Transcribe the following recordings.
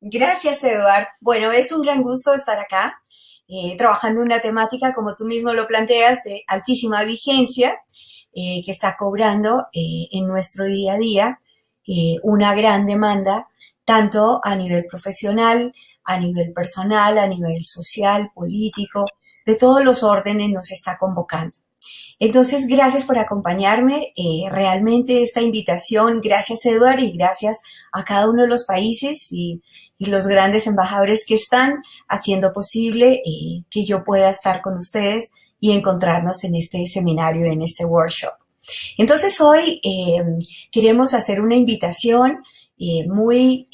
Gracias, Eduard. Bueno, es un gran gusto estar acá, trabajando en una temática, como tú mismo lo planteas, de altísima vigencia, que está cobrando en nuestro día a día una gran demanda, tanto a nivel profesional, a nivel personal, a nivel social, político, de todos los órdenes nos está convocando. Entonces, gracias por acompañarme. Realmente esta invitación, gracias Eduard y gracias a cada uno de los países y los grandes embajadores que están haciendo posible que yo pueda estar con ustedes y encontrarnos en este seminario, en este workshop. Entonces, hoy queremos hacer una invitación muy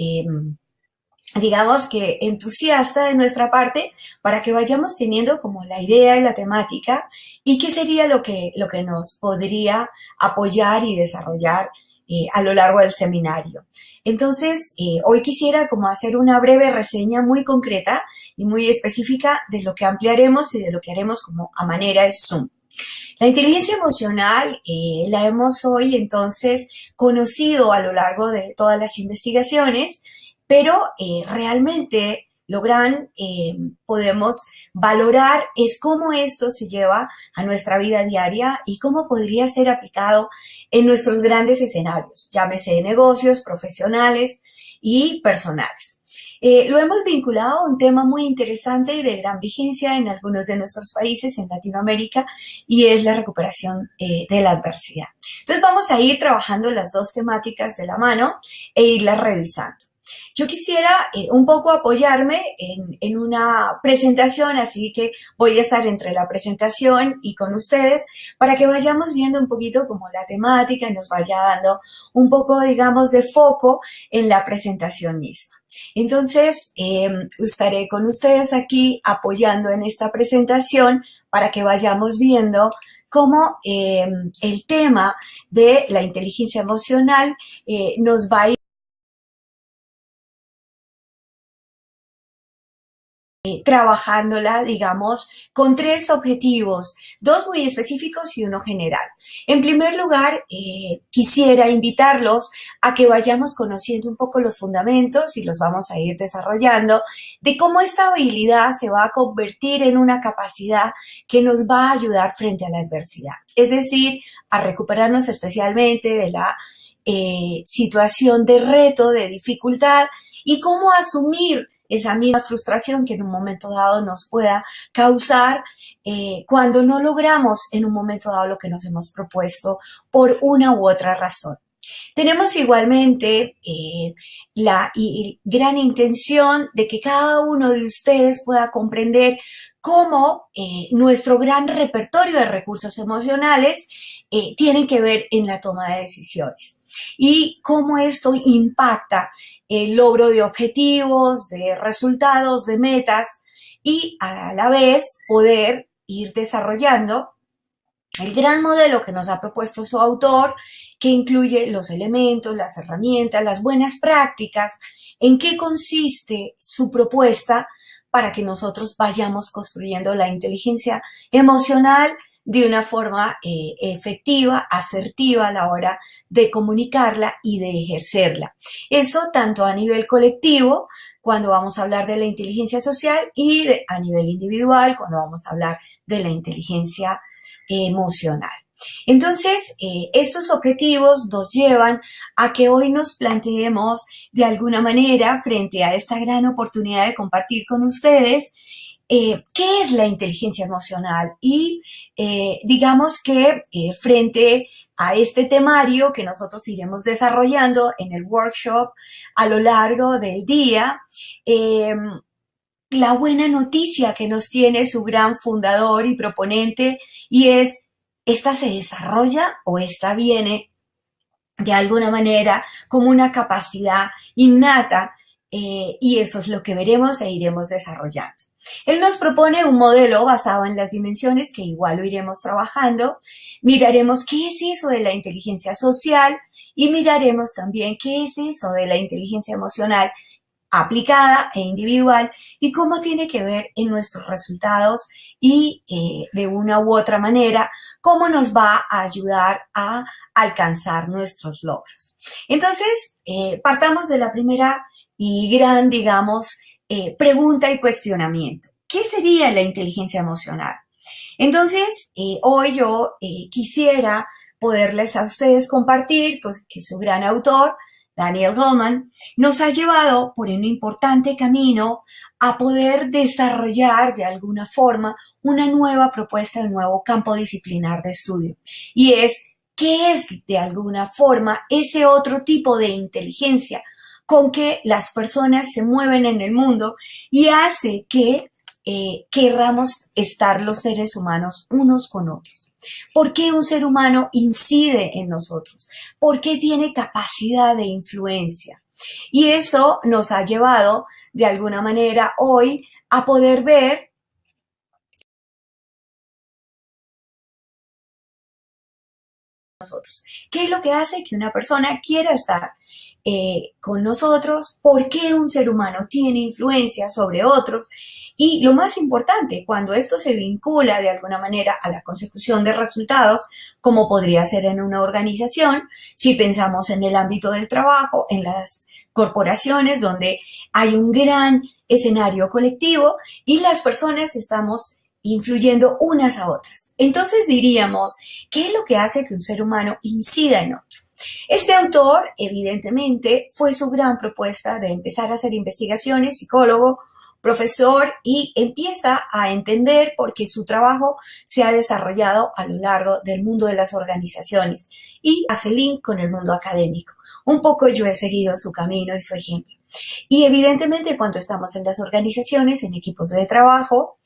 digamos que entusiasta de nuestra parte para que vayamos teniendo como la idea y la temática y qué sería lo que nos podría apoyar y desarrollar a lo largo del seminario. Entonces, hoy quisiera como hacer una breve reseña muy concreta y muy específica de lo que ampliaremos y de lo que haremos como a manera de Zoom. La inteligencia emocional la hemos hoy entonces conocido a lo largo de todas las investigaciones, pero realmente lo gran podemos valorar es cómo esto se lleva a nuestra vida diaria y cómo podría ser aplicado en nuestros grandes escenarios, llámese de negocios, profesionales y personales. Lo hemos vinculado a un tema muy interesante y de gran vigencia en algunos de nuestros países en Latinoamérica y es la recuperación de la adversidad. Entonces vamos a ir trabajando las dos temáticas de la mano e irlas revisando. Yo quisiera un poco apoyarme en una presentación, así que voy a estar entre la presentación y con ustedes para que vayamos viendo un poquito como la temática y nos vaya dando un poco, digamos, de foco en la presentación misma. Entonces, estaré con ustedes aquí apoyando en esta presentación para que vayamos viendo cómo el tema de la inteligencia emocional nos va a ir trabajándola, digamos, con tres objetivos, dos muy específicos y uno general. En primer lugar, quisiera invitarlos a que vayamos conociendo un poco los fundamentos y los vamos a ir desarrollando de cómo esta habilidad se va a convertir en una capacidad que nos va a ayudar frente a la adversidad. Es decir, a recuperarnos especialmente de la situación de reto, de dificultad y cómo asumir esa misma frustración que en un momento dado nos pueda causar cuando no logramos en un momento dado lo que nos hemos propuesto por una u otra razón. Tenemos igualmente la gran intención de que cada uno de ustedes pueda comprender cómo nuestro gran repertorio de recursos emocionales tiene que ver en la toma de decisiones y cómo esto impacta el logro de objetivos, de resultados, de metas y a la vez poder ir desarrollando el gran modelo que nos ha propuesto su autor, que incluye los elementos, las herramientas, las buenas prácticas, en qué consiste su propuesta para que nosotros vayamos construyendo la inteligencia emocional de una forma efectiva, asertiva a la hora de comunicarla y de ejercerla. Eso tanto a nivel colectivo, cuando vamos a hablar de la inteligencia social, y a nivel individual, cuando vamos a hablar de la inteligencia emocional. Entonces, estos objetivos nos llevan a que hoy nos planteemos de alguna manera frente a esta gran oportunidad de compartir con ustedes qué es la inteligencia emocional y digamos que frente a este temario que nosotros iremos desarrollando en el workshop a lo largo del día, la buena noticia que nos tiene su gran fundador y proponente y es, ¿esta se desarrolla o esta viene de alguna manera como una capacidad innata? Y eso es lo que veremos e iremos desarrollando. Él nos propone un modelo basado en las dimensiones que igual lo iremos trabajando. Miraremos qué es eso de la inteligencia social y miraremos también qué es eso de la inteligencia emocional aplicada e individual y cómo tiene que ver en nuestros resultados y de una u otra manera cómo nos va a ayudar a alcanzar nuestros logros. Entonces, partamos de la primera gran, digamos, pregunta y cuestionamiento. ¿Qué sería la inteligencia emocional? Entonces, hoy yo quisiera poderles a ustedes compartir que su gran autor, Daniel Goleman, nos ha llevado por un importante camino a poder desarrollar de alguna forma una nueva propuesta, un nuevo campo disciplinar de estudio. Y es, ¿qué es de alguna forma ese otro tipo de inteligencia con que las personas se mueven en el mundo y hace que querramos estar los seres humanos unos con otros? ¿Por qué un ser humano incide en nosotros? ¿Por qué tiene capacidad de influencia? Y eso nos ha llevado, de alguna manera, hoy a poder ver nosotros. ¿Qué es lo que hace que una persona quiera estar con nosotros? ¿Por qué un ser humano tiene influencia sobre otros? Y lo más importante, cuando esto se vincula de alguna manera a la consecución de resultados, como podría ser en una organización, si pensamos en el ámbito del trabajo, en las corporaciones, donde hay un gran escenario colectivo y las personas estamos influyendo unas a otras. Entonces diríamos, ¿qué es lo que hace que un ser humano incida en otro? Este autor, evidentemente, fue su gran propuesta de empezar a hacer investigaciones, psicólogo, profesor, y empieza a entender por qué su trabajo se ha desarrollado a lo largo del mundo de las organizaciones y hace link con el mundo académico. Un poco yo he seguido su camino y su ejemplo. Y evidentemente cuando estamos en las organizaciones, en equipos de trabajo,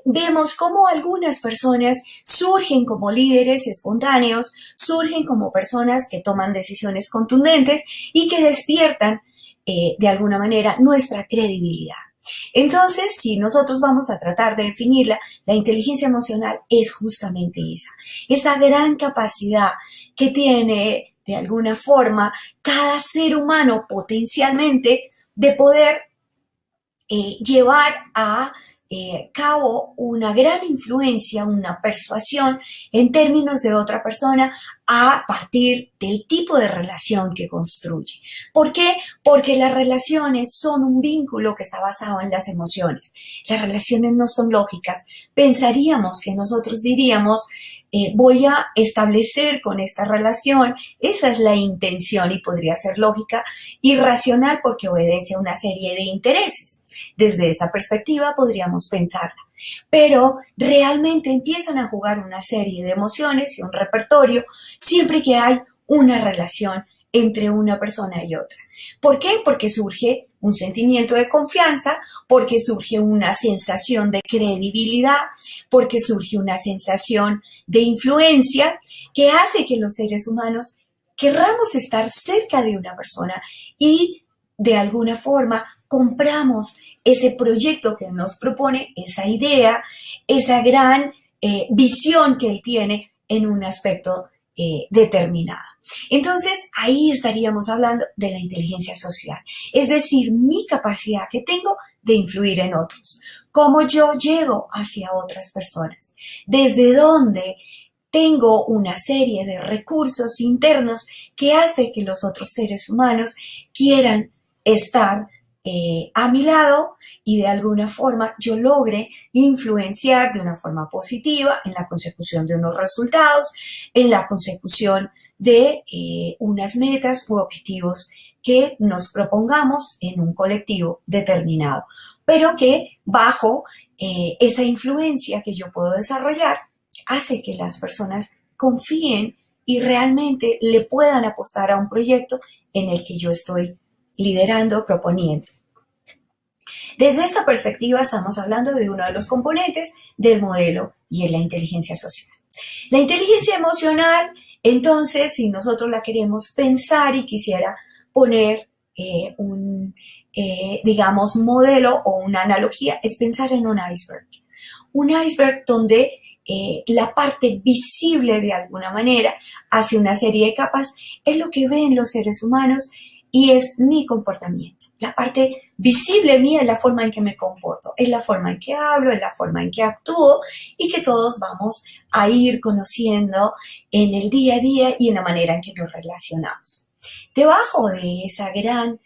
vemos cómo algunas personas surgen como líderes espontáneos, surgen como personas que toman decisiones contundentes y que despiertan de alguna manera nuestra credibilidad. Entonces, si nosotros vamos a tratar de definirla, la inteligencia emocional es justamente esa gran capacidad que tiene de alguna forma cada ser humano potencialmente de poder llevar a cabo una gran influencia, una persuasión en términos de otra persona a partir del tipo de relación que construye. ¿Por qué? Porque las relaciones son un vínculo que está basado en las emociones. Las relaciones no son lógicas. Pensaríamos que nosotros diríamos, voy a establecer con esta relación, esa es la intención y podría ser lógica y racional porque obedece a una serie de intereses. Desde esa perspectiva podríamos pensarla, pero realmente empiezan a jugar una serie de emociones y un repertorio siempre que hay una relación entre una persona y otra. ¿Por qué? Porque surge un sentimiento de confianza, porque surge una sensación de credibilidad, porque surge una sensación de influencia que hace que los seres humanos querramos estar cerca de una persona y de alguna forma compramos ese proyecto que nos propone, esa idea, esa gran visión que él tiene en un aspecto determinado. Entonces, ahí estaríamos hablando de la inteligencia social, es decir, mi capacidad que tengo de influir en otros, cómo yo llego hacia otras personas, desde dónde tengo una serie de recursos internos que hace que los otros seres humanos quieran estar a mi lado y de alguna forma yo logre influenciar de una forma positiva en la consecución de unos resultados, en la consecución de unas metas u objetivos que nos propongamos en un colectivo determinado, pero que bajo esa influencia que yo puedo desarrollar hace que las personas confíen y realmente le puedan apostar a un proyecto en el que yo estoy liderando, proponiendo. Desde esta perspectiva estamos hablando de uno de los componentes del modelo y es la inteligencia social. La inteligencia emocional, entonces, si nosotros la queremos pensar y quisiera poner digamos, modelo o una analogía, es pensar en un iceberg. Un iceberg donde la parte visible de alguna manera hace una serie de capas, es lo que ven los seres humanos y es mi comportamiento. La parte visible mía es la forma en que me comporto, es la forma en que hablo, es la forma en que actúo y que todos vamos a ir conociendo en el día a día y en la manera en que nos relacionamos. Debajo de esa gran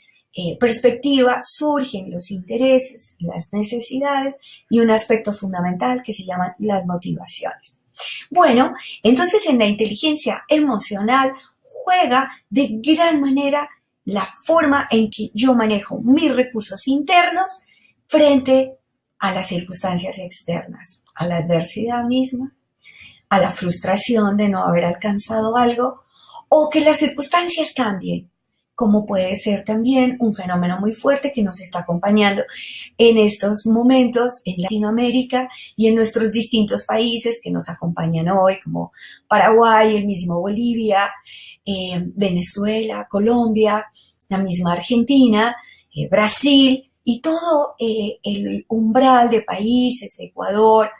perspectiva surgen los intereses, las necesidades y un aspecto fundamental que se llaman las motivaciones. Bueno, entonces en la inteligencia emocional juega de gran manera la forma en que yo manejo mis recursos internos frente a las circunstancias externas, a la adversidad misma, a la frustración de no haber alcanzado algo o que las circunstancias cambien, como puede ser también un fenómeno muy fuerte que nos está acompañando en estos momentos en Latinoamérica y en nuestros distintos países que nos acompañan hoy, como Paraguay, el mismo Bolivia, Venezuela, Colombia, la misma Argentina, Brasil y todo el umbral de países, Ecuador,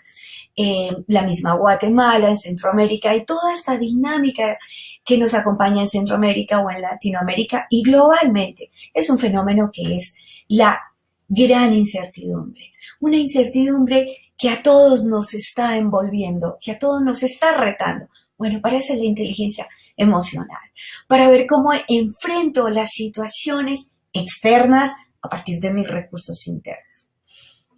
la misma Guatemala en Centroamérica y toda esta dinámica que nos acompaña en Centroamérica o en Latinoamérica y globalmente. Es un fenómeno que es la gran incertidumbre. Una incertidumbre que a todos nos está envolviendo, que a todos nos está retando. Bueno, para eso es la inteligencia emocional, para ver cómo enfrento las situaciones externas a partir de mis recursos internos.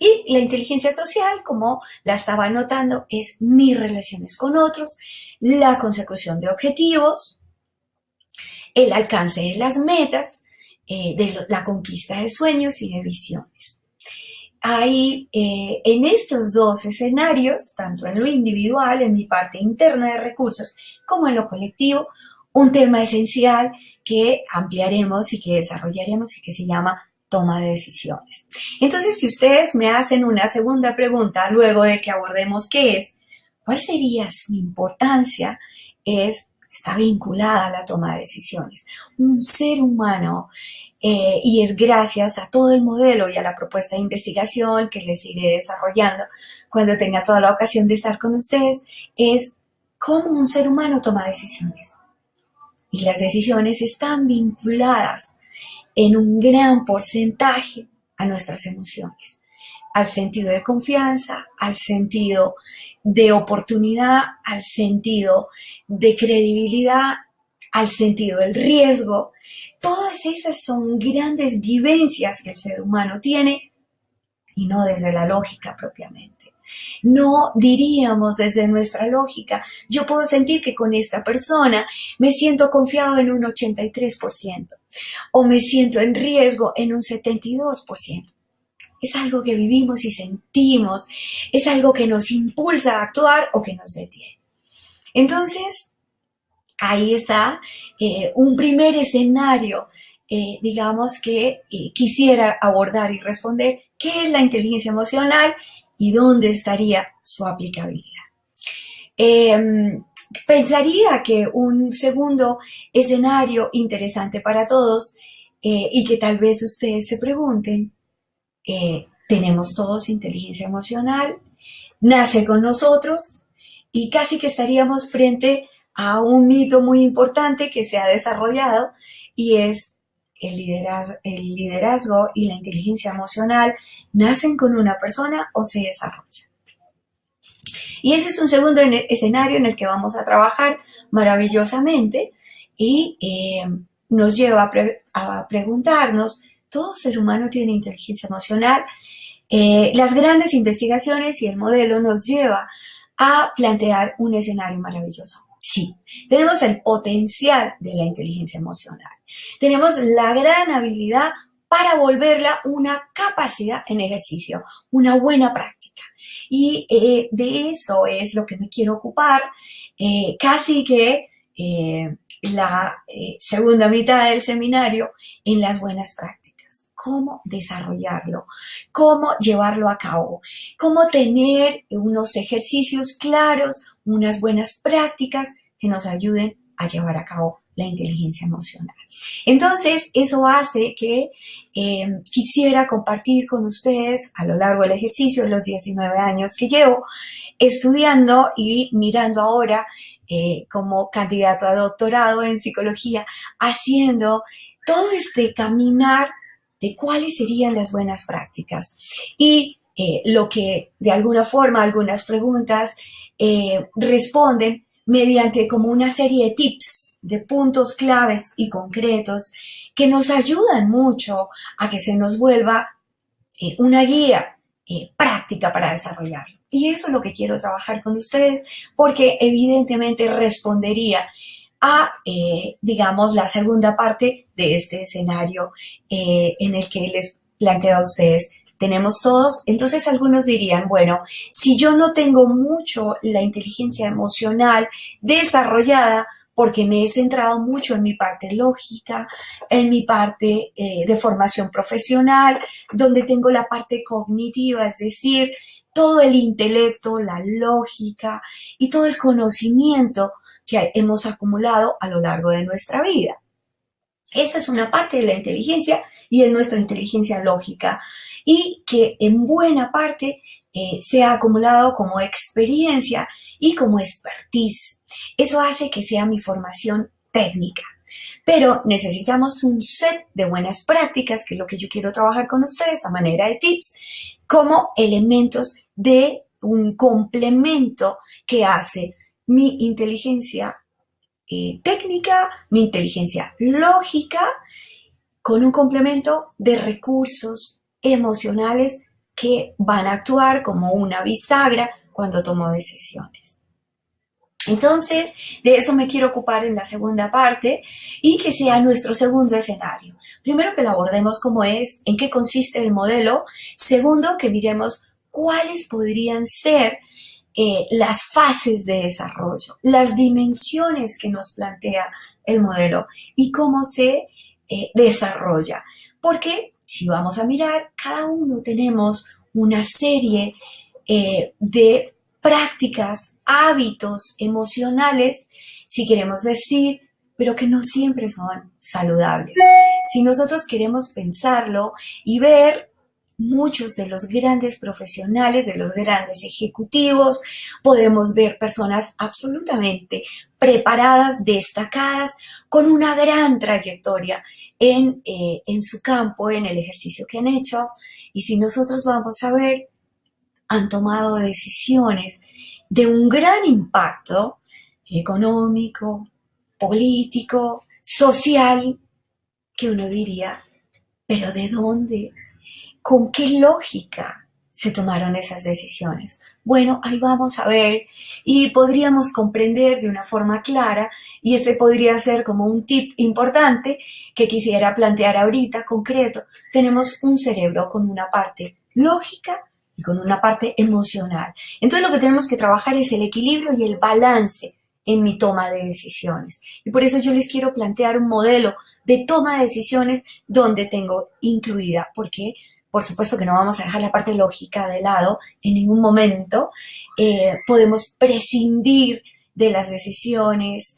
Y la inteligencia social, como la estaba notando, es mis relaciones con otros, la consecución de objetivos, el alcance de las metas, de la conquista de sueños y de visiones. Hay en estos dos escenarios, tanto en lo individual, en mi parte interna de recursos, como en lo colectivo, un tema esencial que ampliaremos y que desarrollaremos y que se llama toma de decisiones. Entonces, si ustedes me hacen una segunda pregunta luego de que abordemos qué es, ¿cuál sería su importancia? Está vinculada a la toma de decisiones. Un ser humano, y es gracias a todo el modelo y a la propuesta de investigación que les iré desarrollando cuando tenga toda la ocasión de estar con ustedes, es cómo un ser humano toma decisiones. Y las decisiones están vinculadas en un gran porcentaje a nuestras emociones, al sentido de confianza, al sentido de oportunidad, al sentido de credibilidad, al sentido del riesgo. Todas esas son grandes vivencias que el ser humano tiene y no desde la lógica propiamente. No diríamos desde nuestra lógica, yo puedo sentir que con esta persona me siento confiado en un 83% o me siento en riesgo en un 72%. Es algo que vivimos y sentimos, es algo que nos impulsa a actuar o que nos detiene. Entonces, ahí está un primer escenario, digamos que quisiera abordar y responder, ¿qué es la inteligencia emocional? ¿Y dónde estaría su aplicabilidad? Pensaría que un segundo escenario interesante para todos y que tal vez ustedes se pregunten, ¿tenemos todos inteligencia emocional? ¿Nace con nosotros? Y casi que estaríamos frente a un mito muy importante que se ha desarrollado y es el liderazgo y la inteligencia emocional nacen con una persona o se desarrollan. Y ese es un segundo escenario en el que vamos a trabajar maravillosamente y nos lleva a preguntarnos, ¿todo ser humano tiene inteligencia emocional? Las grandes investigaciones y el modelo nos lleva a plantear un escenario maravilloso. Sí, tenemos el potencial de la inteligencia emocional. Tenemos la gran habilidad para volverla una capacidad en ejercicio, una buena práctica. Y de eso es lo que me quiero ocupar, casi que la segunda mitad del seminario en las buenas prácticas. Cómo desarrollarlo, cómo llevarlo a cabo, cómo tener unos ejercicios claros, unas buenas prácticas que nos ayuden a llevar a cabo la inteligencia emocional. Entonces, eso hace que quisiera compartir con ustedes a lo largo del ejercicio de los 19 años que llevo estudiando y mirando ahora como candidato a doctorado en psicología, haciendo todo este caminar de cuáles serían las buenas prácticas. Y lo que de alguna forma algunas preguntas responden mediante como una serie de tips, de puntos claves y concretos que nos ayudan mucho a que se nos vuelva una guía práctica para desarrollarlo. Y eso es lo que quiero trabajar con ustedes, porque evidentemente respondería a, digamos, la segunda parte de este escenario en el que les planteo a ustedes. Tenemos todos, entonces algunos dirían, bueno, si yo no tengo mucho la inteligencia emocional desarrollada, porque me he centrado mucho en mi parte lógica, en mi parte de formación profesional, donde tengo la parte cognitiva, es decir, todo el intelecto, la lógica y todo el conocimiento que hemos acumulado a lo largo de nuestra vida. Esa es una parte de la inteligencia y de nuestra inteligencia lógica y que en buena parte se ha acumulado como experiencia y como expertise. Eso hace que sea mi formación técnica. Pero necesitamos un set de buenas prácticas, que es lo que yo quiero trabajar con ustedes a manera de tips, como elementos de un complemento que hace mi inteligencia técnica, mi inteligencia lógica, con un complemento de recursos emocionales que van a actuar como una bisagra cuando tomo decisiones. Entonces, de eso me quiero ocupar en la segunda parte y que sea nuestro segundo escenario. Primero, que lo abordemos como es, en qué consiste el modelo. Segundo, que miremos cuáles podrían ser las fases de desarrollo, las dimensiones que nos plantea el modelo y cómo se desarrolla. Porque si vamos a mirar, cada uno tenemos una serie de prácticas, hábitos emocionales, si queremos decir, pero que no siempre son saludables. Si nosotros queremos pensarlo y ver muchos de los grandes profesionales, de los grandes ejecutivos, podemos ver personas absolutamente preparadas, destacadas, con una gran trayectoria en su campo, en el ejercicio que han hecho. Y si nosotros vamos a ver, han tomado decisiones de un gran impacto económico, político, social, que uno diría, ¿pero de dónde? ¿Con qué lógica se tomaron esas decisiones? Bueno, ahí vamos a ver y podríamos comprender de una forma clara, y este podría ser como un tip importante que quisiera plantear ahorita, concreto. Tenemos un cerebro con una parte lógica y con una parte emocional. Entonces lo que tenemos que trabajar es el equilibrio y el balance en mi toma de decisiones. Y por eso yo les quiero plantear un modelo de toma de decisiones donde tengo incluida, porque por supuesto que no vamos a dejar la parte lógica de lado en ningún momento. Podemos prescindir de las decisiones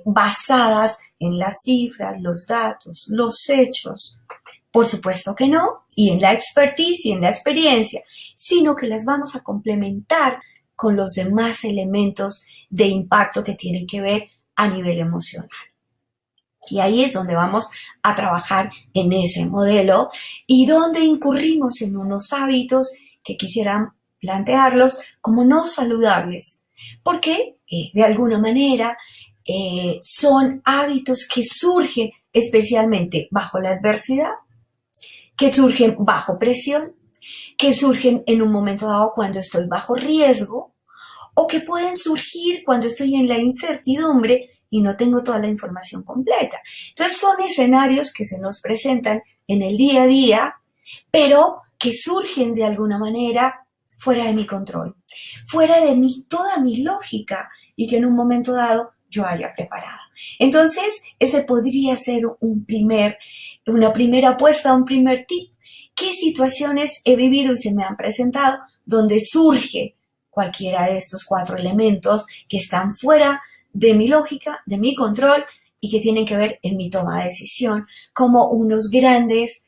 basadas en las cifras, los datos, los hechos. Por supuesto que no, y en la expertise y en la experiencia, sino que las vamos a complementar con los demás elementos de impacto que tienen que ver a nivel emocional. Y ahí es donde vamos a trabajar en ese modelo y donde incurrimos en unos hábitos que quisieran plantearlos como no saludables, porque de alguna manera son hábitos que surgen especialmente bajo la adversidad, que surgen bajo presión, que surgen en un momento dado cuando estoy bajo riesgo, o que pueden surgir cuando estoy en la incertidumbre y no tengo toda la información completa. Entonces son escenarios que se nos presentan en el día a día, pero que surgen de alguna manera fuera de mi control, fuera de toda mi lógica, y que en un momento dado yo haya preparado. Entonces, ese podría ser una primera apuesta, un primer tip. ¿Qué situaciones he vivido y se me han presentado donde surge cualquiera de estos 4 elementos que están fuera de mi lógica, de mi control, y que tienen que ver en mi toma de decisión como unos grandes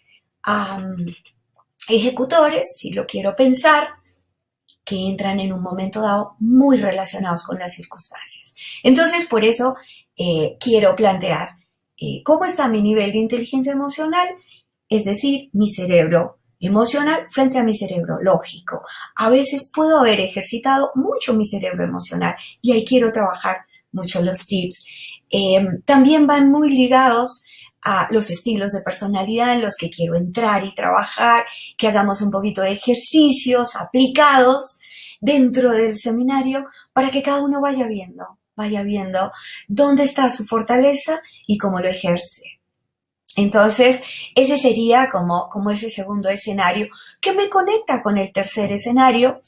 ejecutores, si lo quiero pensar, que entran en un momento dado muy relacionados con las circunstancias? Entonces, por eso quiero plantear cómo está mi nivel de inteligencia emocional, es decir, mi cerebro emocional frente a mi cerebro lógico. A veces puedo haber ejercitado mucho mi cerebro emocional y ahí quiero trabajar mucho los tips. También van muy ligados a los estilos de personalidad en los que quiero entrar y trabajar, que hagamos un poquito de ejercicios aplicados dentro del seminario para que cada uno vaya viendo dónde está su fortaleza y cómo lo ejerce. Entonces, ese sería como ese segundo escenario que me conecta con el tercer escenario,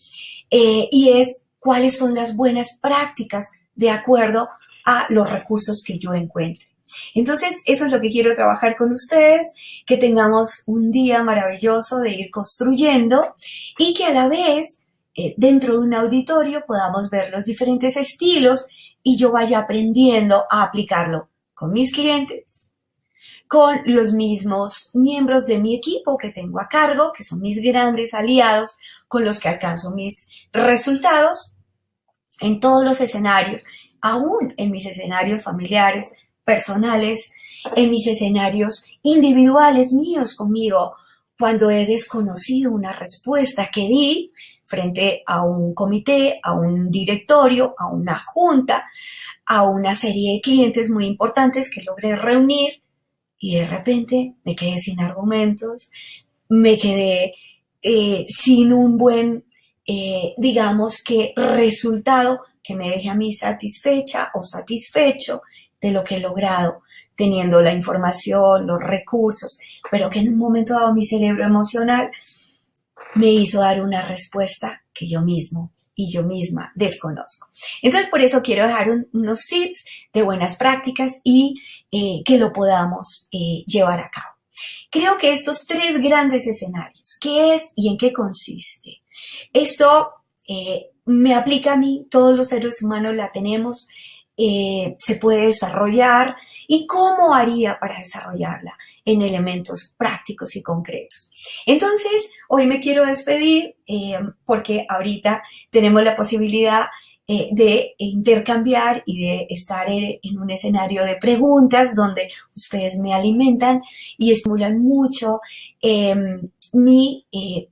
y es cuáles son las buenas prácticas de acuerdo a los recursos que yo encuentre. Entonces, eso es lo que quiero trabajar con ustedes, que tengamos un día maravilloso de ir construyendo y que a la vez, dentro de un auditorio, podamos ver los diferentes estilos y yo vaya aprendiendo a aplicarlo con mis clientes, con los mismos miembros de mi equipo que tengo a cargo, que son mis grandes aliados, con los que alcanzo mis resultados en todos los escenarios, aún en mis escenarios familiares, personales, en mis escenarios individuales míos conmigo, cuando he desconocido una respuesta que di frente a un comité, a un directorio, a una junta, a una serie de clientes muy importantes que logré reunir y de repente me quedé sin argumentos, me quedé sin un buen, digamos que resultado que me deje a mí satisfecha o satisfecho de lo que he logrado, teniendo la información, los recursos, pero que en un momento dado mi cerebro emocional me hizo dar una respuesta que yo mismo y yo misma desconozco. Entonces, por eso quiero dejar unos tips de buenas prácticas y que lo podamos llevar a cabo. Creo que estos tres grandes escenarios, ¿qué es y en qué consiste? Esto me aplica a mí, todos los seres humanos la tenemos, se puede desarrollar y cómo haría para desarrollarla en elementos prácticos y concretos. Entonces, hoy me quiero despedir porque ahorita tenemos la posibilidad de intercambiar y de estar en un escenario de preguntas donde ustedes me alimentan y estimulan mucho mi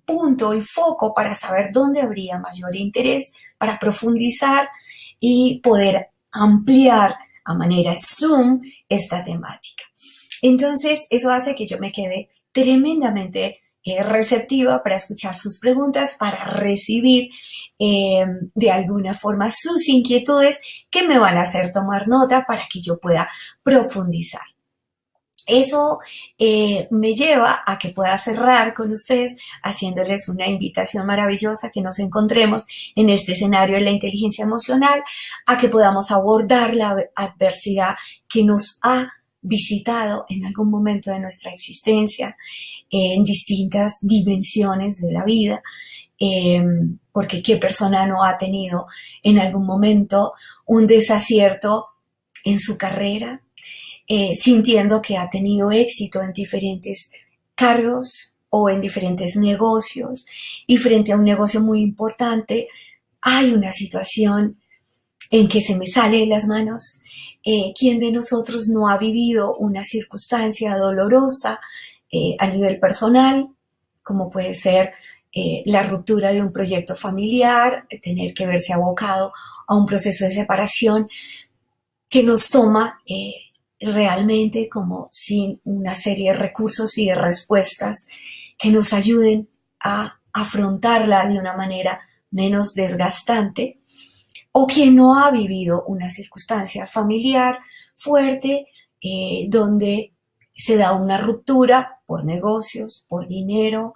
punto y foco para saber dónde habría mayor interés, para profundizar y poder ampliar a manera Zoom esta temática. Entonces, eso hace que yo me quede tremendamente receptiva para escuchar sus preguntas, para recibir de alguna forma sus inquietudes que me van a hacer tomar nota para que yo pueda profundizar. Eso me lleva a que pueda cerrar con ustedes haciéndoles una invitación maravillosa, que nos encontremos en este escenario de la inteligencia emocional, a que podamos abordar la adversidad que nos ha visitado en algún momento de nuestra existencia, en distintas dimensiones de la vida, porque qué persona no ha tenido en algún momento un desacierto en su carrera, sintiendo que ha tenido éxito en diferentes cargos o en diferentes negocios, y frente a un negocio muy importante hay una situación en que se me sale de las manos. ¿Quién de nosotros no ha vivido una circunstancia dolorosa a nivel personal, como puede ser la ruptura de un proyecto familiar, tener que verse abocado a un proceso de separación que nos toma realmente como sin una serie de recursos y de respuestas que nos ayuden a afrontarla de una manera menos desgastante? O quien no ha vivido una circunstancia familiar fuerte donde se da una ruptura por negocios, por dinero,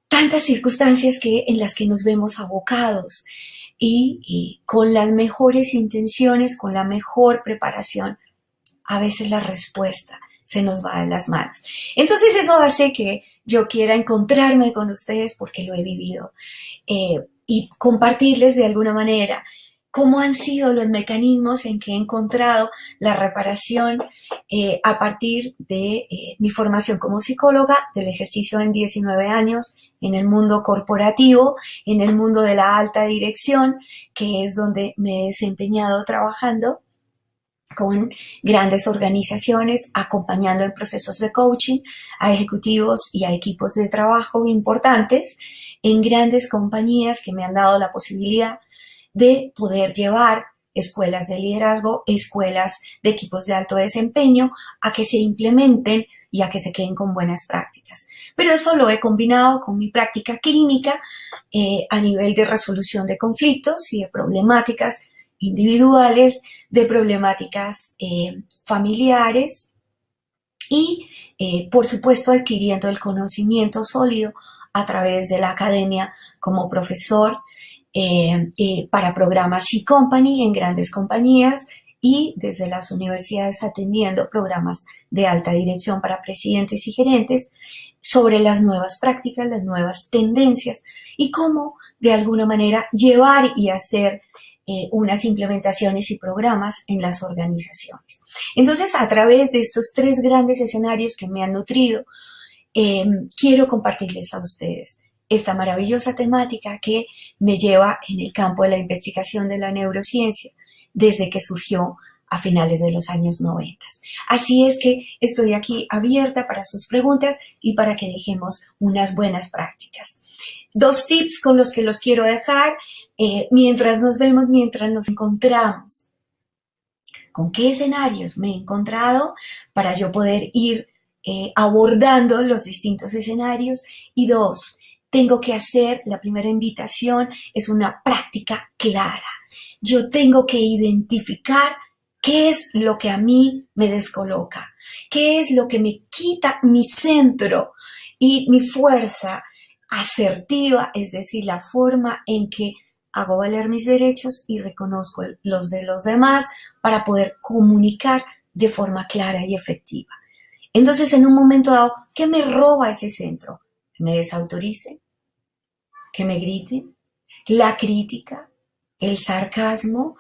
tantas circunstancias en las que nos vemos abocados y con las mejores intenciones, con la mejor preparación, a veces la respuesta se nos va de las manos. Entonces eso hace que yo quiera encontrarme con ustedes porque lo he vivido y compartirles de alguna manera cómo han sido los mecanismos en que he encontrado la reparación a partir de mi formación como psicóloga, del ejercicio en 19 años en el mundo corporativo, en el mundo de la alta dirección, que es donde me he desempeñado trabajando con grandes organizaciones, acompañando en procesos de coaching a ejecutivos y a equipos de trabajo importantes en grandes compañías que me han dado la posibilidad de poder llevar escuelas de liderazgo, escuelas de equipos de alto desempeño, a que se implementen y a que se queden con buenas prácticas. Pero eso lo he combinado con mi práctica clínica a nivel de resolución de conflictos y de problemáticas individuales, de problemáticas familiares y, por supuesto, adquiriendo el conocimiento sólido a través de la academia como profesor para programas C-Company en grandes compañías y desde las universidades atendiendo programas de alta dirección para presidentes y gerentes sobre las nuevas prácticas, las nuevas tendencias y cómo de alguna manera llevar y hacer unas implementaciones y programas en las organizaciones. Entonces, a través de estos tres grandes escenarios que me han nutrido, quiero compartirles a ustedes esta maravillosa temática que me lleva en el campo de la investigación de la neurociencia desde que surgió a finales de los años 90. Así es que estoy aquí abierta para sus preguntas y para que dejemos unas buenas prácticas. 2 tips con los que los quiero dejar mientras nos vemos, mientras nos encontramos. ¿Con qué escenarios me he encontrado para yo poder ir abordando los distintos escenarios? Y 2, tengo que hacer, la primera invitación es una práctica clara. Yo tengo que identificar qué es lo que a mí me descoloca, qué es lo que me quita mi centro y mi fuerza asertiva, es decir, la forma en que hago valer mis derechos y reconozco los de los demás para poder comunicar de forma clara y efectiva. Entonces, en un momento dado, ¿qué me roba ese centro? ¿Que me desautorice? ¿Que me griten? ¿La crítica? ¿El sarcasmo?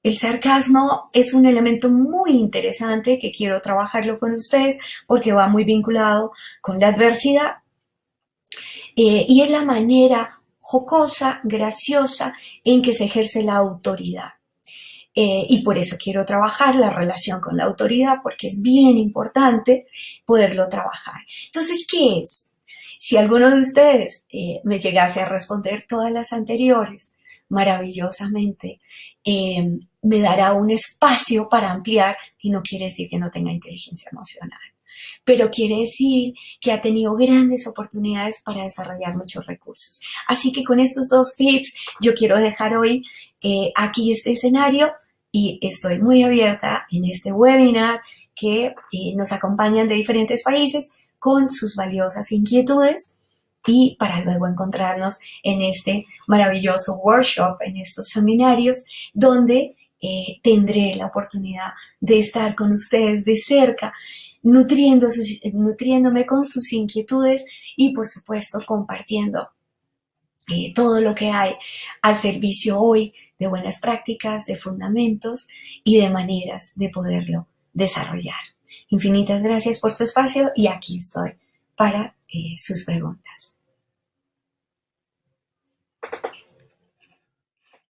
El sarcasmo es un elemento muy interesante que quiero trabajarlo con ustedes porque va muy vinculado con la adversidad y es la manera jocosa, graciosa en que se ejerce la autoridad. Y por eso quiero trabajar la relación con la autoridad porque es bien importante poderlo trabajar. Entonces, ¿qué es? Si alguno de ustedes me llegase a responder todas las anteriores, maravillosamente, me dará un espacio para ampliar y no quiere decir que no tenga inteligencia emocional, pero quiere decir que ha tenido grandes oportunidades para desarrollar muchos recursos. Así que con estos 2 tips yo quiero dejar hoy aquí este escenario y estoy muy abierta en este webinar que nos acompañan de diferentes países con sus valiosas inquietudes y para luego encontrarnos en este maravilloso workshop, en estos seminarios donde tendré la oportunidad de estar con ustedes de cerca, nutriéndome con sus inquietudes y por supuesto compartiendo todo lo que hay al servicio hoy de buenas prácticas, de fundamentos y de maneras de poderlo desarrollar. Infinitas gracias por su espacio y aquí estoy para sus preguntas.